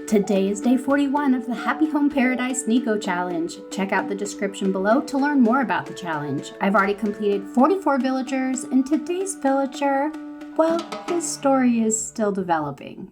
Today is day 41 of the Happy Home Paradise NIKO Challenge. Check out the description below to learn more about the challenge. I've already completed 44 villagers, and today's villager, well, his story is still developing.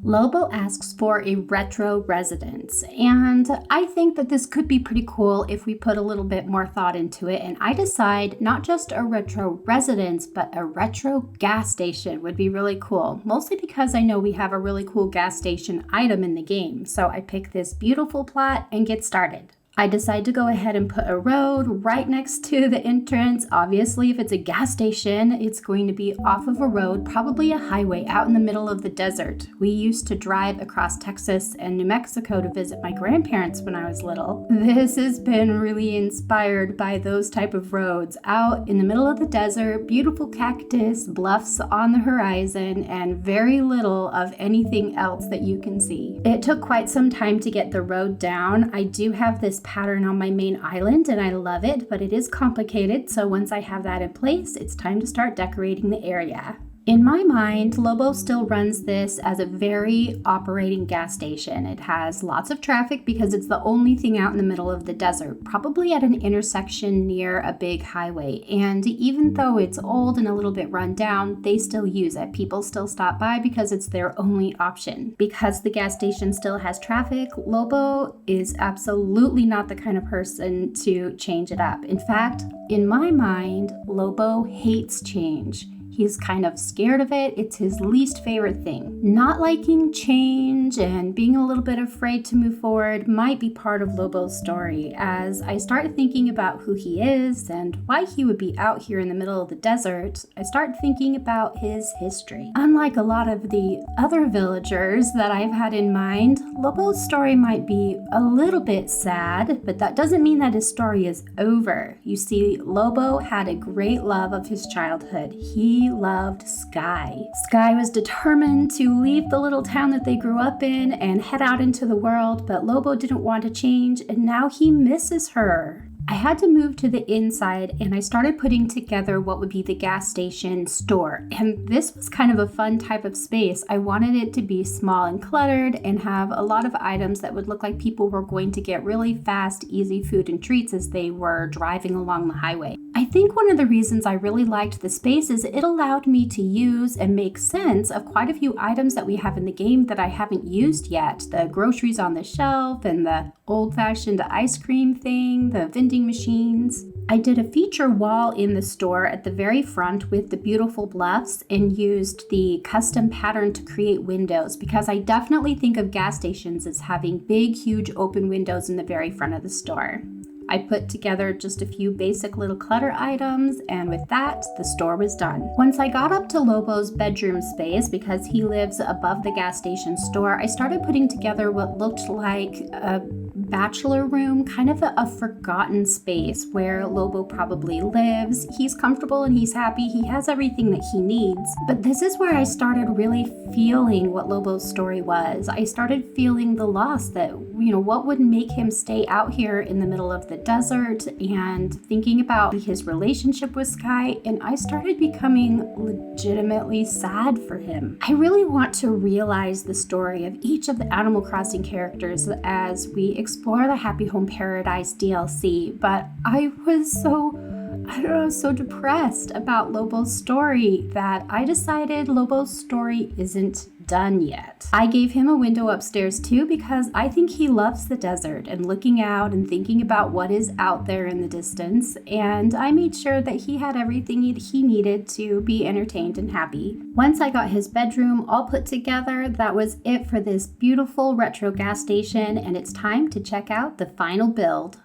Lobo asks for a retro residence, and I think that this could be pretty cool if we put a little bit more thought into it, and I decide not just a retro residence, but a retro gas station would be really cool, mostly because I know we have a really cool gas station item in the game, so I pick this beautiful plot and get started. I decide to go ahead and put a road right next to the entrance. Obviously, if it's a gas station, it's going to be off of a road, probably a highway out in the middle of the desert. We used to drive across Texas and New Mexico to visit my grandparents when I was little. This has been really inspired by those type of roads out in the middle of the desert, beautiful cactus, bluffs on the horizon, and very little of anything else that you can see. It took quite some time to get the road down. I do have this pattern on my main island and I love it, but it is complicated, so once I have that in place, it's time to start decorating the area. In my mind, Lobo still runs this as a very operating gas station. It has lots of traffic because it's the only thing out in the middle of the desert, probably at an intersection near a big highway. And even though it's old and a little bit run down, they still use it. People still stop by because it's their only option. Because the gas station still has traffic, Lobo is absolutely not the kind of person to change it up. In fact, in my mind, Lobo hates change. He's kind of scared of it. It's his least favorite thing. Not liking change and being a little bit afraid to move forward might be part of Lobo's story. As I start thinking about who he is and why he would be out here in the middle of the desert, I start thinking about his history. Unlike a lot of the other villagers that I've had in mind, Lobo's story might be a little bit sad, but that doesn't mean that his story is over. You see, Lobo had a great love of his childhood. He loved Sky. Sky was determined to leave the little town that they grew up in and head out into the world, but Lobo didn't want to change, and now he misses her. I had to move to the inside and I started putting together what would be the gas station store. And this was kind of a fun type of space. I wanted it to be small and cluttered and have a lot of items that would look like people were going to get really fast, easy food and treats as they were driving along the highway. I think one of the reasons I really liked the space is it allowed me to use and make sense of quite a few items that we have in the game that I haven't used yet. The groceries on the shelf and the old-fashioned ice cream thing, the vending machines. I did a feature wall in the store at the very front with the beautiful bluffs and used the custom pattern to create windows because I definitely think of gas stations as having big, huge open windows in the very front of the store. I put together just a few basic little clutter items, and with that, the store was done. Once I got up to Lobo's bedroom space, because he lives above the gas station store, I started putting together what looked like a bachelor room, kind of a forgotten space where Lobo probably lives. He's comfortable and he's happy. He has everything that he needs. But this is where I started really feeling what Lobo's story was. I started feeling the loss that, what would make him stay out here in the middle of the desert, and thinking about his relationship with Sky, and I started becoming legitimately sad for him. I really want to realize the story of each of the Animal Crossing characters as we explore the Happy Home Paradise DLC, but I was so depressed about Lobo's story that I decided Lobo's story isn't done yet. I gave him a window upstairs too because I think he loves the desert and looking out and thinking about what is out there in the distance, and I made sure that he had everything he needed to be entertained and happy. Once I got his bedroom all put together, that was it for this beautiful retro gas station, and it's time to check out the final build.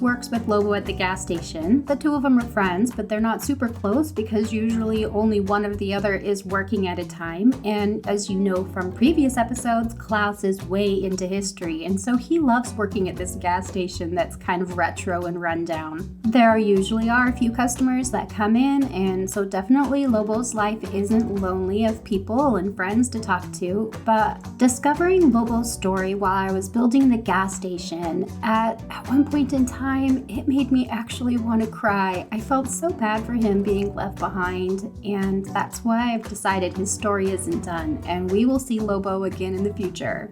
Alex works with Lobo at the gas station. The two of them are friends, but they're not super close because usually only one of the other is working at a time. And as you know from previous episodes, Klaus is way into history, and so he loves working at this gas station that's kind of retro and rundown. There usually are a few customers that come in, and so definitely Lobo's life isn't lonely of people and friends to talk to, but discovering Lobo's story while I was building the gas station, at one point in time, it made me actually want to cry. I felt so bad for him being left behind, and that's why I've decided his story isn't done, and we will see Lobo again in the future.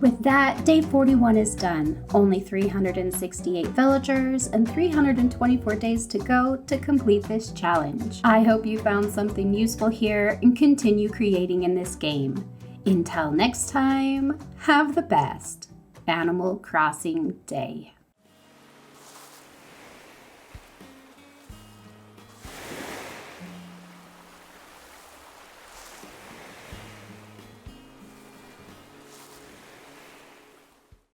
With that, day 41 is done. Only 368 villagers and 324 days to go to complete this challenge. I hope you found something useful here and continue creating in this game. Until next time, have the best Animal Crossing day.